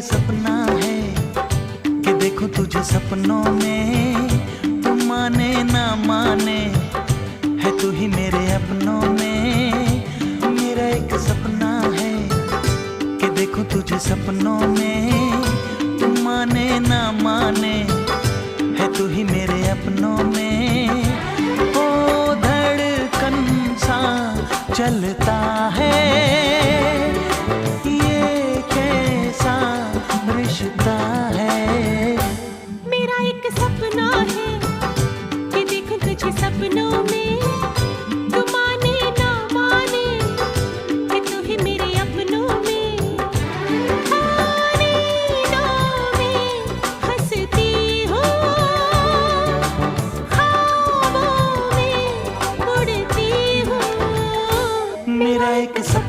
सपना है कि देखूं तुझे सपनों में, तू माने ना माने है तू ही मेरे अपनों में। मेरा एक सपना है कि देखूं तुझे सपनों में, तू माने ना माने है तू ही मेरे अपनों में। ओ धड़कन सा चलता है ये कैसा रिश्ता है। मेरा एक सपना है कि देखूं तुझे सपनों में, तू माने ना माने है तू ही मेरे अपनों में। नींदों में हंसती हूँ, ख्वाबों में उड़ती हूँ। मेरा एक सपना।